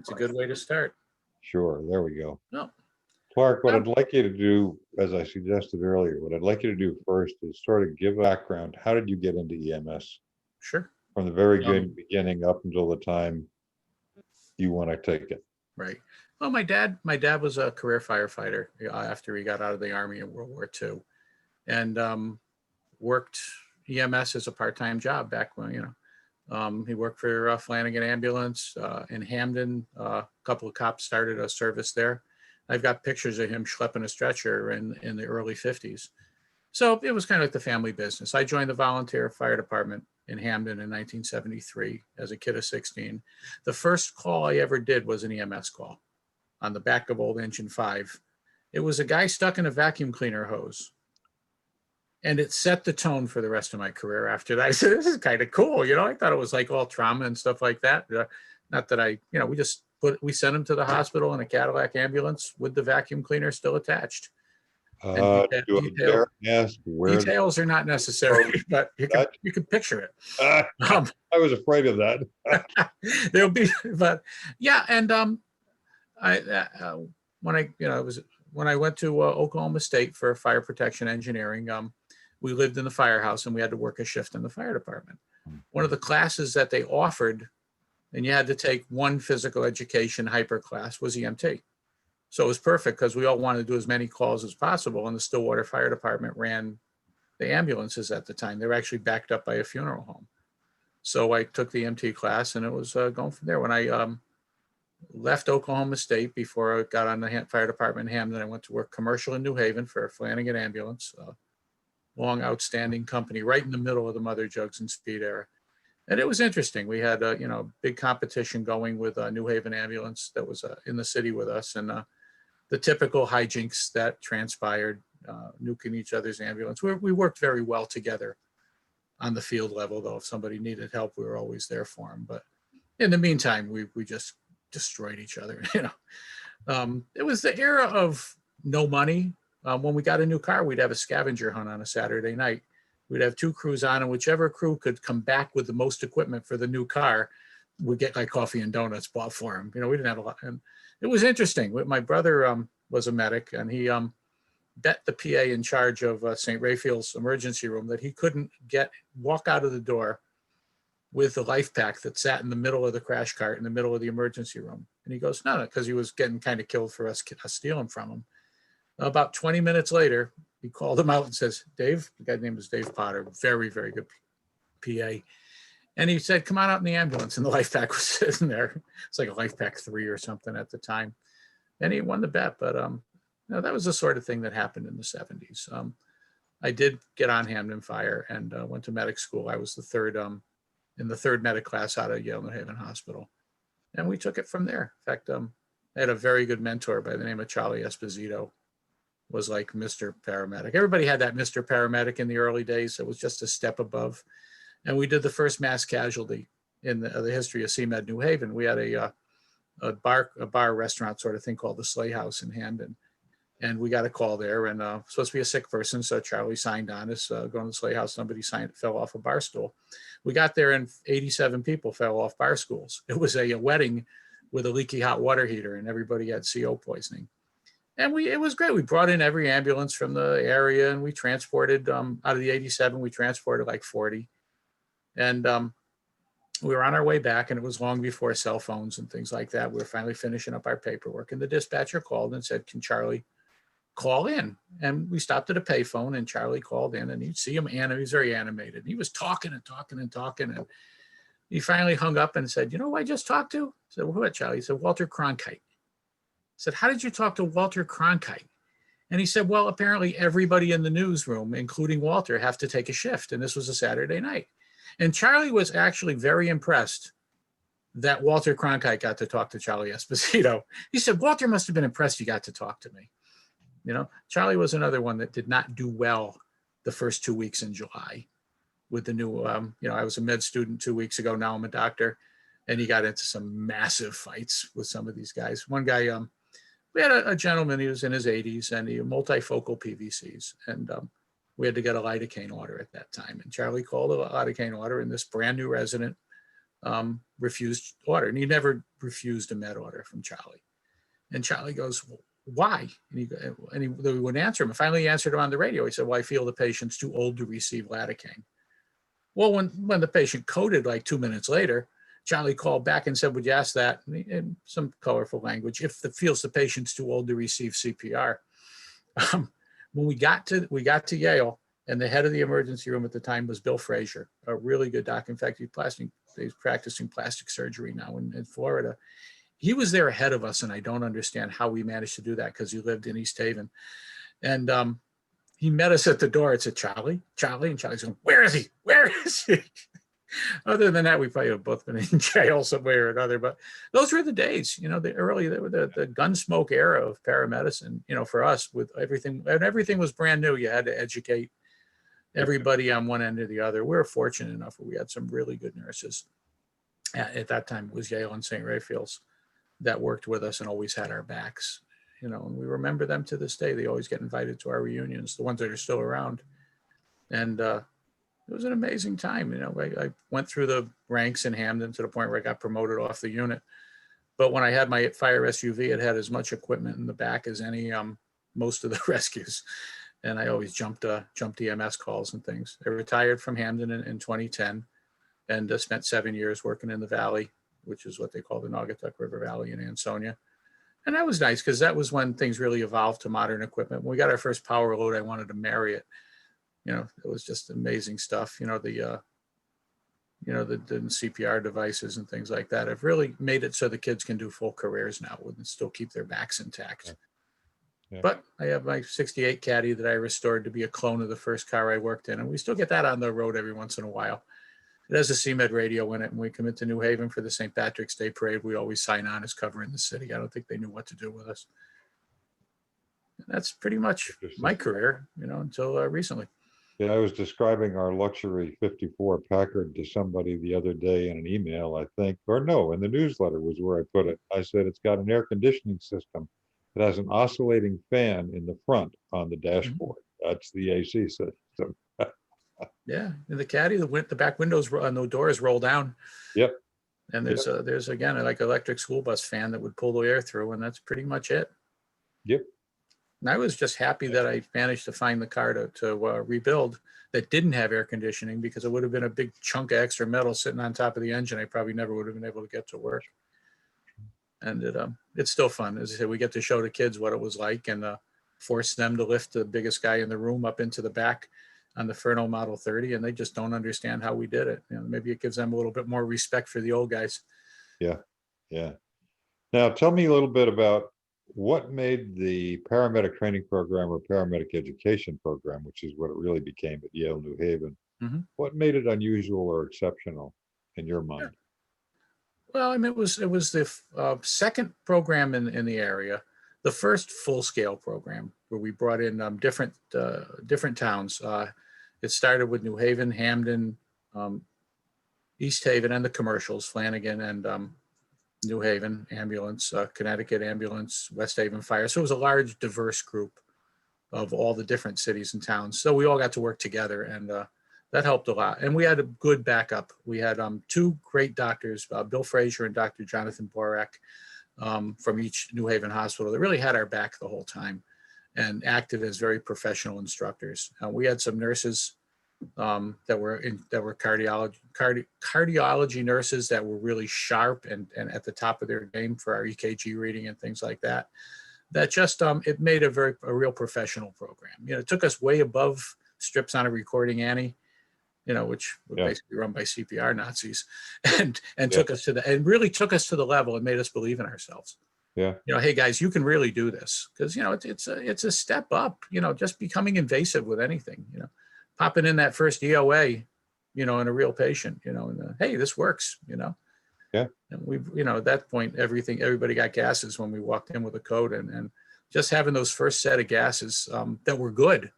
It's a good way to start. Sure, there we go. No. Clark, what I'd like you to do, as I suggested earlier, what I'd like you to do first is sort of give a background. How did you get into EMS? Sure. From the very good beginning up until the time you want to take it. Right. Well, my dad was a career firefighter after he got out of the Army in World War II, and worked EMS as a part-time job back when, he worked for Flanagan Ambulance in Hamden. A couple of cops started a service there. I've got pictures of him schlepping a stretcher in the early 50s. So it was kind of like the family business. I joined the volunteer fire department in Hamden in 1973 as a kid of 16. The first call I ever did was an EMS call on the back of old engine 5. It was a guy stuck in a vacuum cleaner hose. And it set the tone for the rest of my career after that. I said, this is kind of cool. I thought it was like all trauma and stuff like that. Not that we sent him to the hospital in a Cadillac ambulance with the vacuum cleaner still attached. Details are not necessary, but you can picture it. I was afraid of that. There'll be, but yeah. And when I went to Oklahoma State for fire protection engineering, we lived in the firehouse and we had to work a shift in the fire department. One of the classes that they offered, and you had to take one physical education hyper class, was EMT. So it was perfect because we all wanted to do as many calls as possible. And the Stillwater Fire Department ran the ambulances at the time. They were actually backed up by a funeral home. So I took the EMT class and it was going from there. When I left Oklahoma State before I got on the fire department in Hamden, I went to work commercial in New Haven for Flanagan Ambulance, a long outstanding company right in the middle of the Mother Jugs and Speed era. And it was interesting. We had big competition going with New Haven Ambulance that was in the city with us, and the typical hijinks that transpired, nuking each other's ambulance. We worked very well together on the field level, though. If somebody needed help, we were always there for them. But in the meantime, we just destroyed each other. It was the era of no money. When we got a new car, we'd have a scavenger hunt on a Saturday night. We'd have 2 crews on, and whichever crew could come back with the most equipment for the new car would get like coffee and donuts bought for him. We didn't have a lot. And it was interesting. My brother was a medic, and he bet the PA in charge of St. Raphael's emergency room that he couldn't walk out of the door with the life pack that sat in the middle of the crash cart in the middle of the emergency room. And he goes, no, because he was getting kind of killed for us stealing from him. About 20 minutes later, he called him out and says, Dave, the guy's name was Dave Potter, very, very good PA. And he said, come on out in the ambulance. And the life pack was sitting there. It's like a life pack 3 or something at the time. And he won the bet. But that was the sort of thing that happened in the 70s. I did get on Hamden Fire and went to medic school. I was the third in the third medic class out of Yale New Haven Hospital. And we took it from there. In fact, I had a very good mentor by the name of Charlie Esposito. Was like Mr. Paramedic. Everybody had that Mr. Paramedic in the early days. It was just a step above. And we did the first mass casualty in the history of CMed New Haven. We had a bar restaurant sort of thing called the Sleigh House in Hamden. And we got a call there, and supposed to be a sick person. So Charlie signed on us, going to the Sleigh House. Somebody fell off a bar stool. We got there and 87 people fell off bar stools. It was a wedding with a leaky hot water heater, and everybody had CO poisoning. And it was great. We brought in every ambulance from the area, and we transported, out of the 87, we transported like 40. And we were on our way back, and it was long before cell phones and things like that. We were finally finishing up our paperwork, and the dispatcher called and said, can Charlie call in? And we stopped at a payphone, and Charlie called in, and you'd see him, he was very animated. He was talking and talking and talking, and he finally hung up and said, you know who I just talked to? I said, well, what, Charlie? He said, Walter Cronkite. I said, how did you talk to Walter Cronkite? And he said, well, apparently everybody in the newsroom, including Walter, have to take a shift. And this was a Saturday night. And Charlie was actually very impressed that Walter Cronkite got to talk to Charlie Esposito. He said, Walter must have been impressed you got to talk to me. Charlie was another one that did not do well the first 2 weeks in July with the new, I was a med student 2 weeks ago. Now I'm a doctor. And he got into some massive fights with some of these guys. One guy, we had a gentleman, he was in his 80s, and he had multifocal PVCs. And we had to get a lidocaine order at that time. And Charlie called a lidocaine order, and this brand new resident refused order, and he never refused a med order from Charlie. And Charlie goes, well, why? And he wouldn't answer him. And finally, he answered him on the radio. He said, well, I feel the patient's too old to receive lidocaine. Well, when the patient coded like 2 minutes later, Charlie called back and said, would you ask that in some colorful language, if the feels the patient's too old to receive CPR. When we got to Yale, and the head of the emergency room at the time was Bill Frazier, a really good doc. In fact, he's practicing plastic surgery now in Florida. He was there ahead of us, and I don't understand how we managed to do that because he lived in East Haven. And he met us at the door. It said, Charlie, and Charlie's going, where is he? Where is he? Other than that, we probably have both been in jail somewhere or another. But those were the days, the gunsmoke era of paramedicine, for us with everything. And everything was brand new. You had to educate everybody on one end or the other. We were fortunate enough where we had some really good nurses. At that time, it was Yale and St. Raphael's that worked with us and always had our backs, and we remember them to this day. They always get invited to our reunions, the ones that are still around. And it was an amazing time. I went through the ranks in Hamden to the point where I got promoted off the unit. But when I had my fire SUV, it had as much equipment in the back as most of the rescues. And I always jumped EMS calls and things. I retired from Hamden in 2010 and spent 7 years working in the Valley, which is what they call the Naugatuck River Valley in Ansonia. And that was nice because that was when things really evolved to modern equipment. When we got our first power load, I wanted to marry it. It was just amazing stuff. The CPR devices and things like that have really made it so the kids can do full careers now and still keep their backs intact. Yeah. But I have my 68 Caddy that I restored to be a clone of the first car I worked in. And we still get that on the road every once in a while. It has a CMed radio in it. And we come into New Haven for the St. Patrick's Day parade. We always sign on as covering the city. I don't think they knew what to do with us. And that's pretty much my career, until recently. Yeah, I was describing our luxury 54 Packard to somebody the other day in an email, I think, or no, in the newsletter was where I put it. I said, it's got an air conditioning system. It has an oscillating fan in the front on the dashboard. Mm-hmm. That's the AC system. Yeah, in the Caddy, the back windows and the doors roll down. Yep. And there's again like electric school bus fan that would pull the air through, and that's pretty much it. Yep. And I was just happy that I managed to find the car to rebuild that didn't have air conditioning, because it would have been a big chunk of extra metal sitting on top of the engine. I probably never would have been able to get to work. And it's still fun. As I said, we get to show the kids what it was like and force them to lift the biggest guy in the room up into the back on the Furno Model 30, and they just don't understand how we did it. Maybe it gives them a little bit more respect for the old guys. Yeah. Now, tell me a little bit about what made the paramedic training program or paramedic education program, which is what it really became at Yale New Haven. Mm-hmm. What made it unusual or exceptional in your mind? Well, it was the second program in the area, the first full-scale program where we brought in different towns. It started with New Haven, Hamden, East Haven, and the commercials, Flanagan and New Haven ambulance, Connecticut ambulance, West Haven fire. So it was a large, diverse group of all the different cities and towns. So we all got to work together, and that helped a lot. And we had a good backup. We had two great doctors, Bill Frazier and Dr. Jonathan Borak, from each New Haven hospital that really had our back the whole time and acted as very professional instructors. We had some nurses that were cardiology nurses that were really sharp and at the top of their game for our EKG reading and things like that. That just it made a real professional program. It took us way above strips on a recording Annie, which were basically run by CPR Nazis, and took us to really took us to the level and made us believe in ourselves. Yeah. Hey guys, you can really do this, because it's a step up. Just becoming invasive with anything. Popping in that first EOA, in a real patient. And hey, this works. Yeah. And we, at that point, everybody got gases when we walked in with a code, and just having those first set of gases that were good.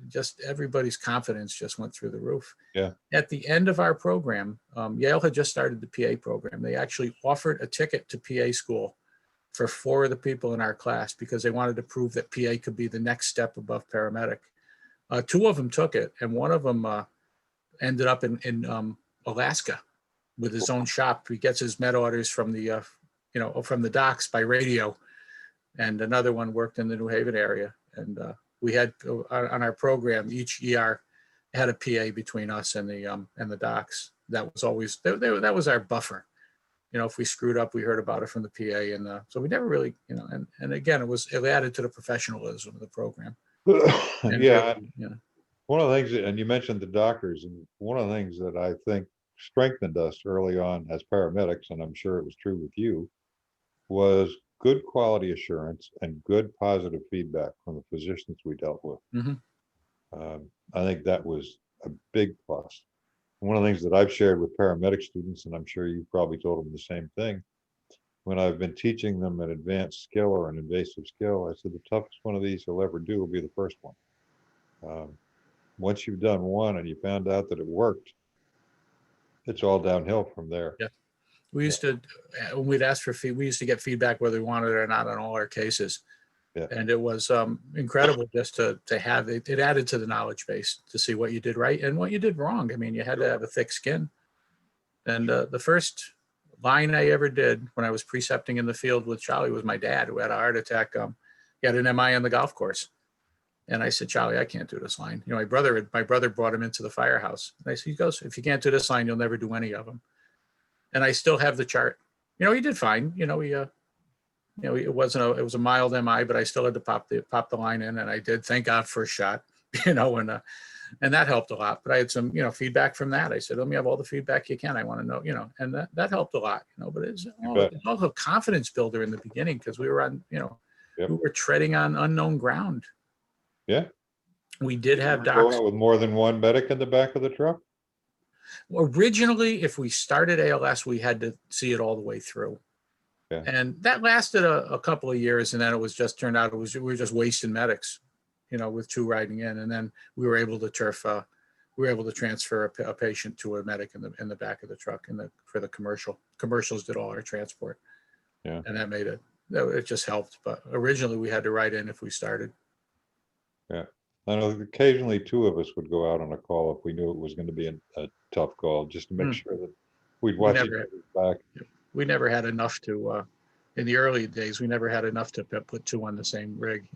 Just everybody's confidence just went through the roof. Yeah. At the end of our program, Yale had just started the PA program. They actually offered a ticket to PA school for 4 of the people in our class because they wanted to prove that PA could be the next step above paramedic. 2 of them took it, and one of them ended up in Alaska with his own shop. He gets his med orders from the, from the docks by radio. And another one worked in the New Haven area. And we had on our program, each ER had a PA between us and the docks. That was always, that was our buffer. If we screwed up, we heard about it from the PA. And so we never really, and again, it added to the professionalism of the program. And Yeah. really, One of the things, and you mentioned the doctors, and one of the things that I think strengthened us early on as paramedics, and I'm sure it was true with you, was good quality assurance and good positive feedback from the physicians we dealt with. Mm-hmm. I think that was a big plus. One of the things that I've shared with paramedic students, and I'm sure you've probably told them the same thing, when I've been teaching them an advanced skill or an invasive skill, I said the toughest one of these you'll ever do will be the first one. Once you've done one and you found out that it worked, it's all downhill from there. Yeah. We used to, when we'd ask for we used to get feedback whether we wanted it or not on all our cases. Yeah. And it was incredible just to have it. It added to the knowledge base to see what you did right and what you did wrong. I mean, you had to have a thick skin. And the first line I ever did when I was precepting in the field with Charlie was my dad, who had a heart attack. He had an MI on the golf course. And I said, Charlie, I can't do this line. My brother brought him into the firehouse. And I said, he goes, if you can't do this line, you'll never do any of them. And I still have the chart. He did fine. It was a mild MI, but I still had to pop the line in, and I did. Thank God for a shot, and that helped a lot. But I had some, feedback from that. I said, let me have all the feedback you can. I want to know, and that helped a lot, but it's also a confidence builder in the beginning, because we were on, Yep. we were treading on unknown ground. Yeah. We did have Going docs out with more than one medic in the back of the truck. Originally, if we started ALS, we had to see it all the way through. Yeah. And that lasted a couple of years, and then it was just turned out we were just wasting medics, with two riding in, and then we were able to transfer a patient to a medic in the back of the truck for the commercials did all our transport. Yeah. And that made it just helped. But originally we had to ride in if we started. Yeah. I know occasionally two of us would go out on a call if we knew it was going to be a tough call, just to make sure that we'd watch each other's back. We never had enough to, in the early days, we never had enough to put two on the same rig.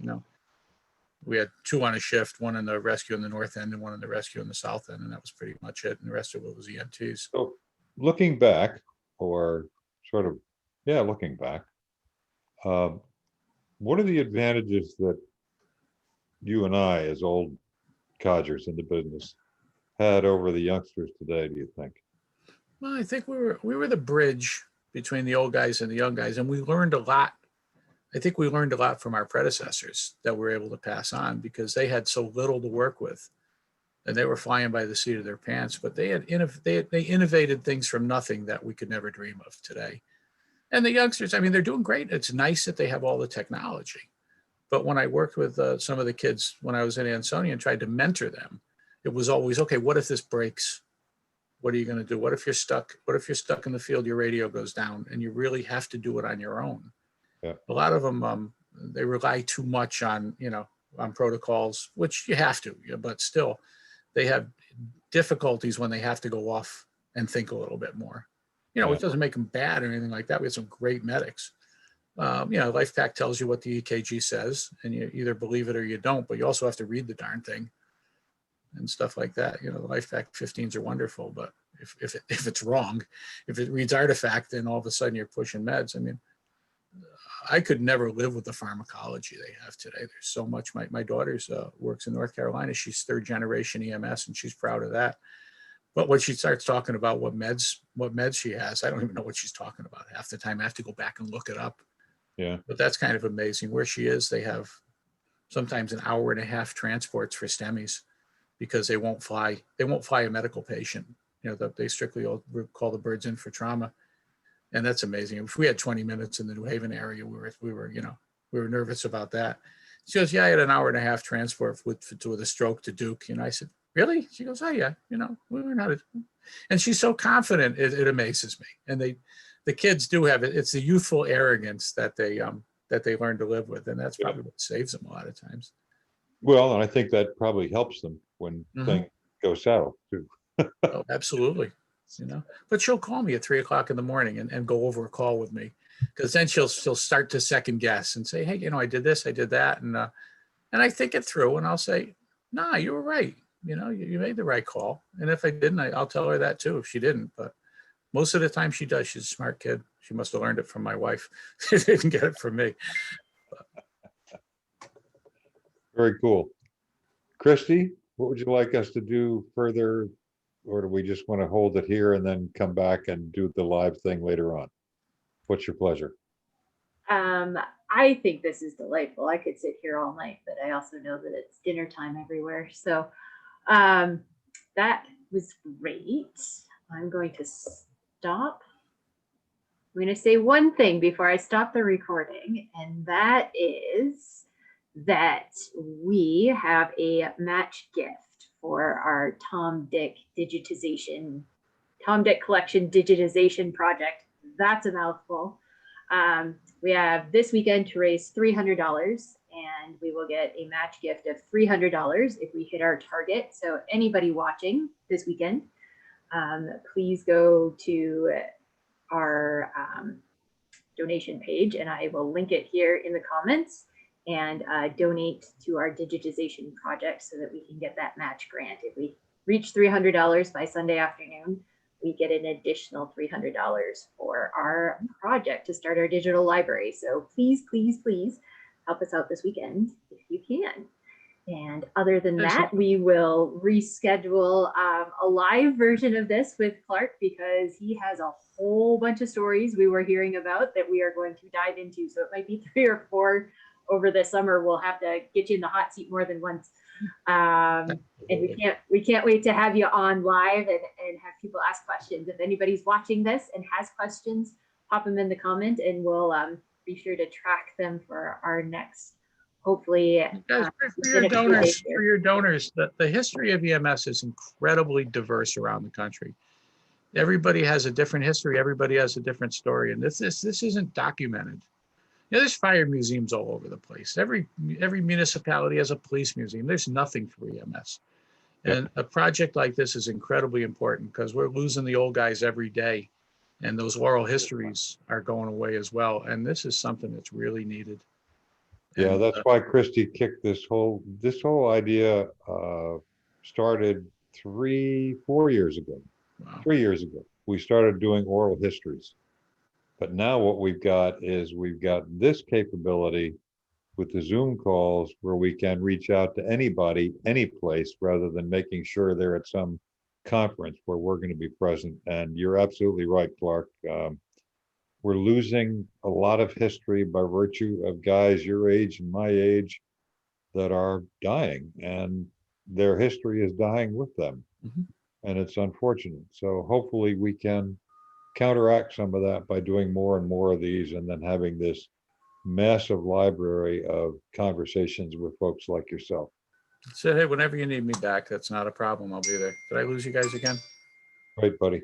We had two on a shift, one in the rescue in the north end and one in the rescue in the south end, and that was pretty much it. And the rest of it was EMTs. So looking back, or sort of, looking back, what are the advantages that you and I, as old codgers in the business, had over the youngsters today, do you think? Well, I think we were the bridge between the old guys and the young guys, and we learned a lot. I think we learned a lot from our predecessors that we're able to pass on, because they had so little to work with, and they were flying by the seat of their pants. But they innovated things from nothing that we could never dream of today. And the youngsters, I mean, they're doing great. It's nice that they have all the technology. But when I worked with some of the kids when I was in Ansonia and tried to mentor them, it was always, okay, what if this breaks? What are you going to do? What if you're stuck? What if you're stuck in the field, your radio goes down, and you really have to do it on your own? Yeah. A lot of them, they rely too much on, on protocols, which you have to, but still they have difficulties when they have to go off and think a little bit more. It doesn't make them bad or anything like that. We have some great medics. Life Pack tells you what the EKG says, and you either believe it or you don't, but you also have to read the darn thing and stuff like that. The Life Pack 15s are wonderful, but if it's wrong, if it reads artifact, then all of a sudden you're pushing meds. I mean, I could never live with the pharmacology they have today. There's so much. My daughter's works in North Carolina. She's third generation EMS, and she's proud of that. But when she starts talking about what meds she has, I don't even know what she's talking about half the time. I have to go back and look it up. Yeah. But that's kind of amazing. Where she is, they have sometimes an hour and a half transports for STEMIs, because they won't fly a medical patient. They strictly call the birds in for trauma. And that's amazing. If we had 20 minutes in the New Haven area, we were nervous about that. She goes, yeah, I had an hour and a half transport with a stroke to Duke. I said, really? She goes, oh yeah, we learned how to. And she's so confident, it amazes me. And the kids do have it. It's the youthful arrogance that they learn to live with, and that's probably what saves them a lot of times. Well, and I think that probably helps them when things go south too. Oh, absolutely. but she'll call me at 3 o'clock in the morning and go over a call with me. Cause then she'll start to second guess and say, hey, I did this, I did that. And I think it through and I'll say, nah, you were right. You made the right call. And if I didn't, I'll tell her that too, if she didn't, but most of the time she does. She's a smart kid. She must've learned it from my wife. She didn't get it from me. Very cool. Christy, what would you like us to do further? Or do we just want to hold it here and then come back and do the live thing later on? What's your pleasure? I think this is delightful. I could sit here all night, but I also know that it's dinner time everywhere. So that was great. I'm going to stop. I'm going to say one thing before I stop the recording, and that is that we have a match gift for our Tom Dick collection digitization project. That's a mouthful. We have this weekend to raise $300, and we will get a match gift of $300 if we hit our target. So anybody watching this weekend, please go to our donation page, and I will link it here in the comments, and donate to our digitization project so that we can get that match grant. If we reach $300 by Sunday afternoon, we get an additional $300 for our project to start our digital library. So please, please, please help us out this weekend if you can. And other than that, we will reschedule a live version of this with Clark, because he has a whole bunch of stories we were hearing about that we are going to dive into. So it might be 3 or 4 over the summer. We'll have to get you in the hot seat more than once. And we can't wait to have you on live and have people ask questions. If anybody's watching this and has questions, pop them in the comment, and we'll be sure to track them for our next, hopefully. For your donors, the history of EMS is incredibly diverse around the country. Everybody has a different history. Everybody has a different story. And this isn't documented. There's fire museums all over the place. Every municipality has a police museum. There's nothing for EMS. And a project like this is incredibly important because we're losing the old guys every day. And those oral histories are going away as well. And this is something that's really needed. Yeah, that's why Christy kicked this whole idea started 3-4 years ago. Wow. 3 years ago, we started doing oral histories. But now what we've got this capability with the Zoom calls where we can reach out to anybody, any place, rather than making sure they're at some conference where we're going to be present. And you're absolutely right, Clark. We're losing a lot of history by virtue of guys your age and my age that are dying, and their history is dying with them. Mm-hmm. And it's unfortunate. So hopefully we can counteract some of that by doing more and more of these, and then having this massive library of conversations with folks like yourself. So, hey, whenever you need me back, that's not a problem. I'll be there. Did I lose you guys again? Right, buddy.